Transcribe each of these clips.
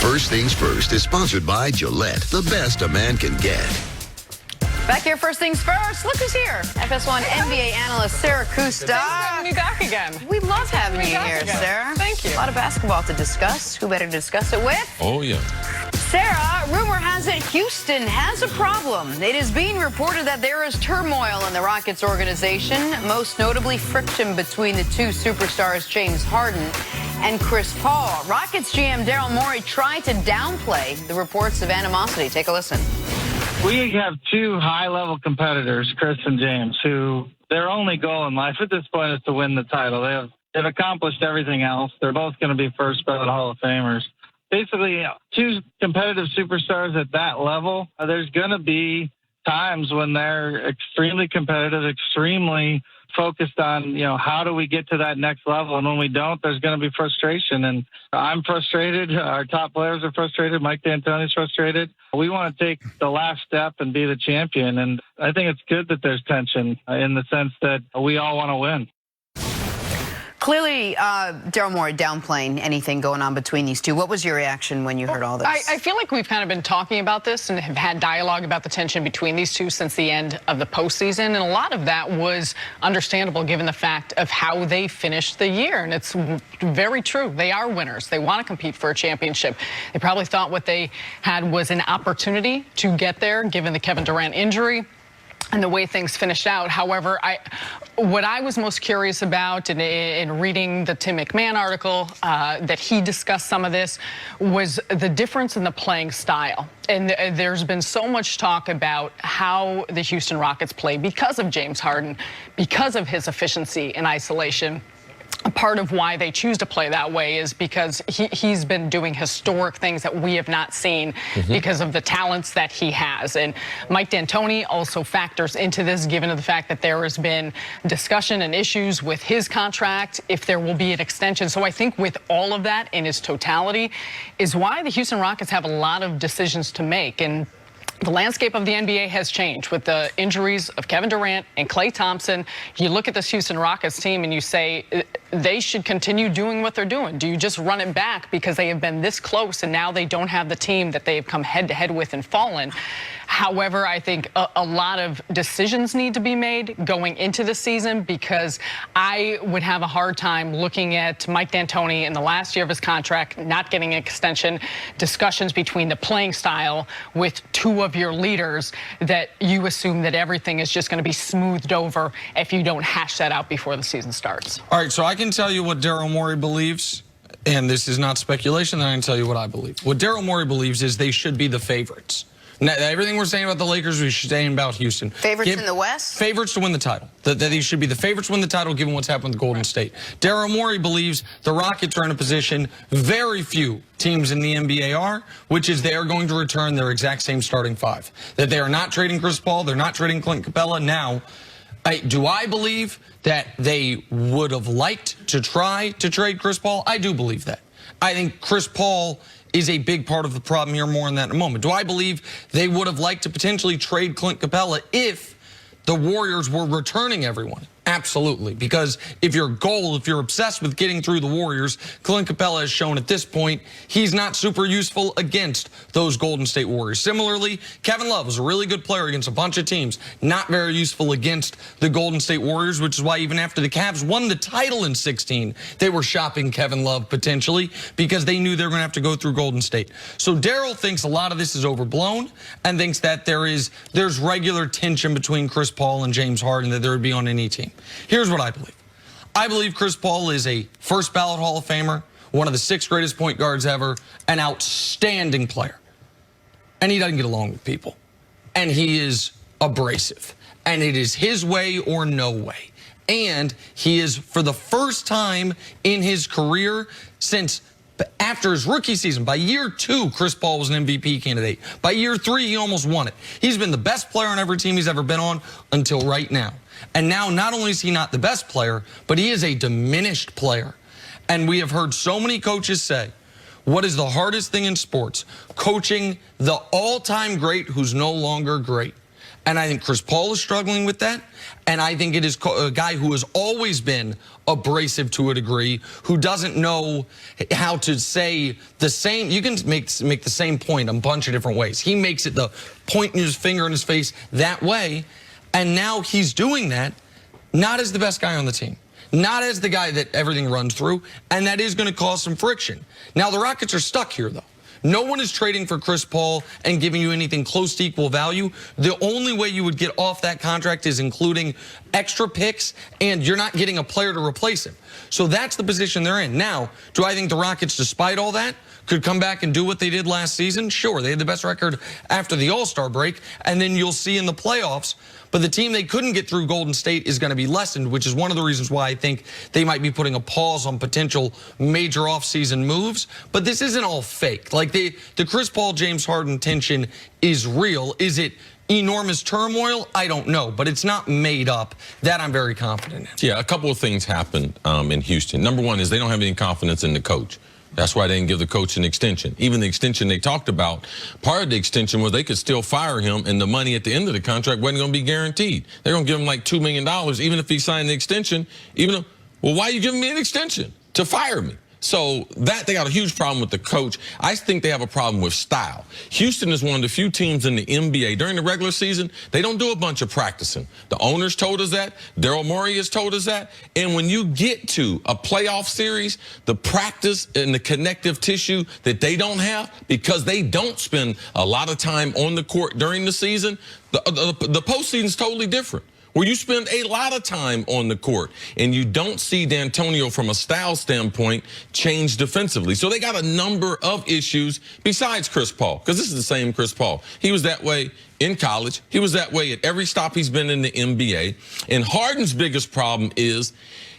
First Things First is sponsored by Gillette, the best a man can get. Back here, First Things First. Look who's here. FS1 NBA analyst Sarah Kusta. Thanks for having me back again. We love having you here, Sarah. Thank you. A lot of basketball to discuss. Who better to discuss it with? Oh, yeah. Sarah, rumor has it Houston has a problem. It is being reported that there is turmoil in the Rockets organization, most notably friction between the two superstars, James Harden and Chris Paul. Rockets GM Daryl Morey tried to downplay the reports of animosity. Take a listen. We have two high-level competitors, Chris and James, who their only goal in life at this point is to win the title. They've accomplished everything else. They're both going to be first ballot Hall of Famers. Basically, two competitive superstars at that level, there's going to be times when they're extremely competitive, extremely focused on, how do we get to that next level? And when we don't, there's going to be frustration. And I'm frustrated. Our top players are frustrated. Mike D'Antoni's frustrated. We want to take the last step and be the champion. And I think it's good that there's tension in the sense that we all want to win. Clearly, Daryl Morey downplaying anything going on between these two. What was your reaction when you heard all this? I feel like we've kind of been talking about this and have had dialogue about the tension between these two since the end of the postseason. And a lot of that was understandable given the fact of how they finished the year. And it's very true. They are winners. They want to compete for a championship. They probably thought what they had was an opportunity to get there given the Kevin Durant injury and the way things finished out. However, what I was most curious about in reading the Tim McMahon article that he discussed some of this was the difference in the playing style. And there's been so much talk about how the Houston Rockets play because of James Harden, because of his efficiency in isolation. A part of why they choose to play that way is because he's been doing historic things that we have not seen because of the talents that he has. And Mike D'Antoni also factors into this, given the fact that there has been discussion and issues with his contract, if there will be an extension. So I think with all of that in its totality is why the Houston Rockets have a lot of decisions to make. And the landscape of the NBA has changed with the injuries of Kevin Durant and Klay Thompson. You look at this Houston Rockets team and you say they should continue doing what they're doing. Do you just run it back because they have been this close and now they don't have the team that they have come head-to-head with and fallen? However, I think a lot of decisions need to be made going into the season because I would have a hard time looking at Mike D'Antoni in the last year of his contract, not getting an extension, discussions between the playing style with two of your leaders that you assume that everything is just going to be smoothed over if you don't hash that out before the season starts. All right, so I can tell you what Daryl Morey believes, and this is not speculation, then I can tell you what I believe. What Daryl Morey believes is they should be the favorites. Now, everything we're saying about the Lakers, we should say about Houston. Favorites in the West? Favorites to win the title. That these should be the favorites to win the title given what's happened with Golden State. Daryl Morey believes the Rockets are in a position very few teams in the NBA are, which is they are going to return their exact same starting five. That they are not trading Chris Paul, they're not trading Clint Capella. Now, do I believe that they would have liked to try to trade Chris Paul? I do believe that. I think Chris Paul is a big part of the problem here. More on that in a moment. Do I believe they would have liked to potentially trade Clint Capella if the Warriors were returning everyone? Absolutely, because if you're obsessed with getting through the Warriors, Clint Capella has shown at this point he's not super useful against those Golden State Warriors. Similarly, Kevin Love was a really good player against a bunch of teams, not very useful against the Golden State Warriors, which is why even after the Cavs won the title in 16, they were shopping Kevin Love potentially because they knew they were going to have to go through Golden State. So Daryl thinks a lot of this is overblown and thinks that there's regular tension between Chris Paul and James Harden that there would be on any team. Here's what I believe. I believe Chris Paul is a first ballot Hall of Famer, one of the 6 greatest point guards ever, an outstanding player. And he doesn't get along with people. And he is abrasive. And it is his way or no way. And he is, for the first time in his career since after his rookie season, by year 2, Chris Paul was an MVP candidate. By year 3, he almost won it. He's been the best player on every team he's ever been on until right now. And now, not only is he not the best player, but he is a diminished player. And we have heard so many coaches say, what is the hardest thing in sports? Coaching the all-time great who's no longer great. And I think Chris Paul is struggling with that. And I think it is a guy who has always been abrasive to a degree, who doesn't know how to say the same. You can make the same point a bunch of different ways. He makes it the point in his finger in his face that way. And now he's doing that, not as the best guy on the team, not as the guy that everything runs through. And that is going to cause some friction. Now, the Rockets are stuck here, though. No one is trading for Chris Paul and giving you anything close to equal value. The only way you would get off that contract is including extra picks, and you're not getting a player to replace him. So that's the position they're in. Now, do I think the Rockets, despite all that, could come back and do what they did last season? Sure, they had the best record after the All-Star break, and then you'll see in the playoffs. But the team they couldn't get through, Golden State, is going to be lessened, which is one of the reasons why I think they might be putting a pause on potential major offseason moves. But this isn't all fake. Like the Chris Paul, James Harden tension is real. Is it enormous turmoil? I don't know, but it's not made up. That I'm very confident in. Yeah, a couple of things happened in Houston. Number one is they don't have any confidence in the coach. That's why they didn't give the coach an extension. Even the extension they talked about, part of the extension was they could still fire him, and the money at the end of the contract wasn't going to be guaranteed. They're going to give him like $2 million, even if he signed the extension. Well, why are you giving me an extension? To fire me. So that they got a huge problem with the coach. I think they have a problem with style. Houston is one of the few teams in the NBA during the regular season, they don't do a bunch of practicing. The owners told us that. Daryl Morey has told us that. And when you get to a playoff series, the practice and the connective tissue that they don't have, because they don't spend a lot of time on the court during the season, the postseason is totally different, where you spend a lot of time on the court, and you don't see D'Antonio from a style standpoint change defensively. So they got a number of issues besides Chris Paul, because this is the same Chris Paul. He was that way in college. He was that way at every stop he's been in the NBA. And Harden's biggest problem is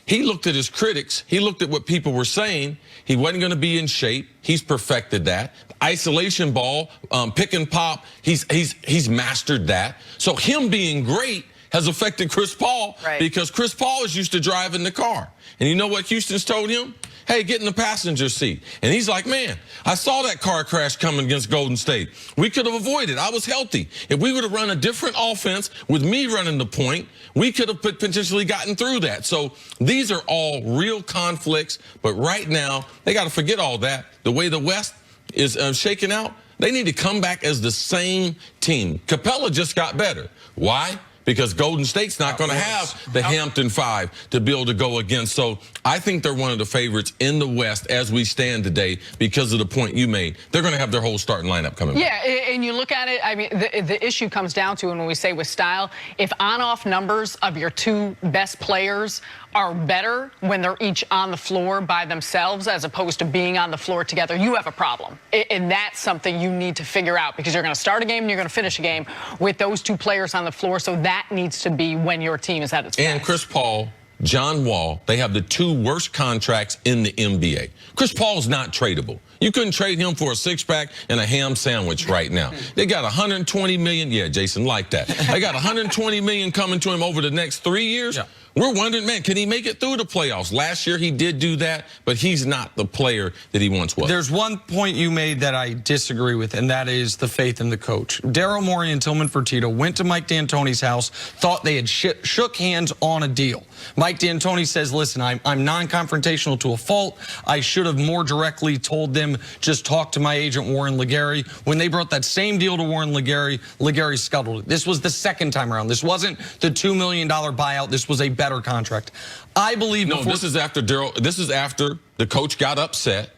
he looked at his critics. He looked at what people were saying. He wasn't going to be in shape. He's perfected that. Isolation ball, pick and pop, he's mastered that. So him being great has affected Chris Paul, right, because Chris Paul is used to driving the car. And you know what Houston's told him? Hey, get in the passenger seat. And he's like, man, I saw that car crash coming against Golden State. We could have avoided. I was healthy. If we would have run a different offense with me running the point, we could have potentially gotten through that. So these are all real conflicts. But right now, they got to forget all that. The way the West is shaking out, they need to come back as the same team. Capella just got better. Why? Because Golden State's not going to have the Hampton Five to be able to go against. So I think they're one of the favorites in the West as we stand today because of the point you made. They're going to have their whole starting lineup coming back. Yeah, and you look at it, I mean, the issue comes down to, and when we say with style, if on-off numbers of your two best players are better when they're each on the floor by themselves as opposed to being on the floor together, you have a problem. And that's something you need to figure out, because you're going to start a game and you're going to finish a game with those two players on the floor. So that needs to be when your team is at its best. And Chris Paul, John Wall, they have the two worst contracts in the NBA. Chris Paul's not tradable. You couldn't trade him for a six-pack and a ham sandwich right now. They got $120 million. Yeah, Jason, like that. They got $120 million coming to him over the next 3 years. Yeah. We're wondering, man, can he make it through the playoffs? Last year he did do that, but he's not the player that he once was. There's one point you made that I disagree with, and that is the faith in the coach. Daryl Morey and Tillman Fertitta went to Mike D'Antoni's house, thought they had shook hands on a deal. Mike D'Antoni says, listen, I'm non-confrontational to a fault. I should have more directly told them, just talk to my agent, Warren Legary. When they brought that same deal to Warren Legary, Legary scuttled it. This was the second time around. This wasn't the $2 million buyout. This was a better contract. I believe. No, this is after Daryl. This is after the coach got upset,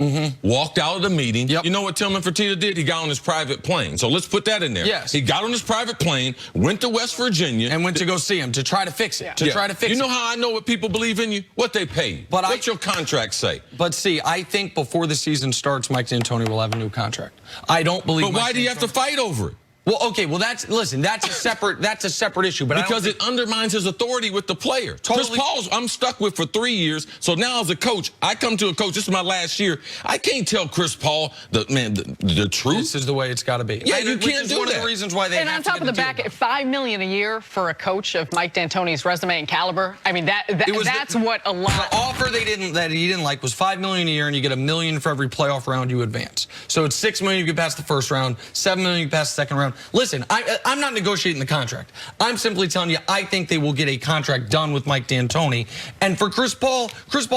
walked out of the meeting. Yep. You know what Tillman Fertitta did? He got on his private plane. So let's put that in there. Yes. He got on his private plane, went to West Virginia, and went to go see him to try to fix it. To try to fix it. You know how I know what people believe in you? What they pay you. But what your contract say? But see, I think before the season starts, Mike D'Antoni will have a new contract. I don't believe. But why do you have to fight over it? Well, okay, well that's a separate issue, but because it undermines his authority with the player. Chris Paul's I'm stuck with for 3 years. So now as a coach, I come to a coach. This is my last year. I can't tell Chris Paul the truth. This is the way it's got to be. Yeah, you can't do one that. Of the reasons why they and have on top of the back, $5 million a year for a coach of Mike D'Antoni's resume and caliber. I mean that's what a lot. The offer that he didn't like was $5 million a year, and you get $1 million for every playoff round you advance. So it's $6 million you get past the first round, $7 million you get past the second round. Listen, I'm not negotiating the contract. I'm simply telling you I think they will get a contract done with Mike D'Antoni. And for Chris Paul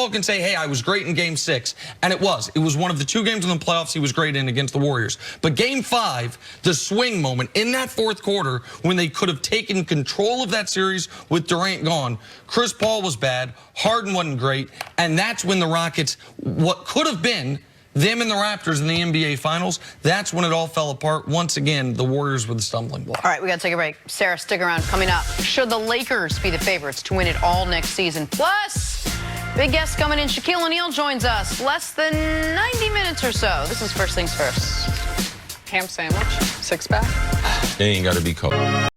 can say, hey, I was great in Game 6. And it was. It was one of the 2 games in the playoffs he was great in against the Warriors. But Game 5, the swing moment in that fourth quarter when they could have taken control of that series with Durant gone, Chris Paul was bad, Harden wasn't great, and that's when the Rockets, what could have been them and the Raptors in the NBA Finals, that's when it all fell apart. Once again, the Warriors were the stumbling block. All right, we got to take a break. Sarah, stick around. Coming up, should the Lakers be the favorites to win it all next season? Plus, big guest coming in. Shaquille O'Neal joins us. Less than 90 minutes or so. This is First Things First. Ham sandwich, 6-pack. They ain't got to be cold.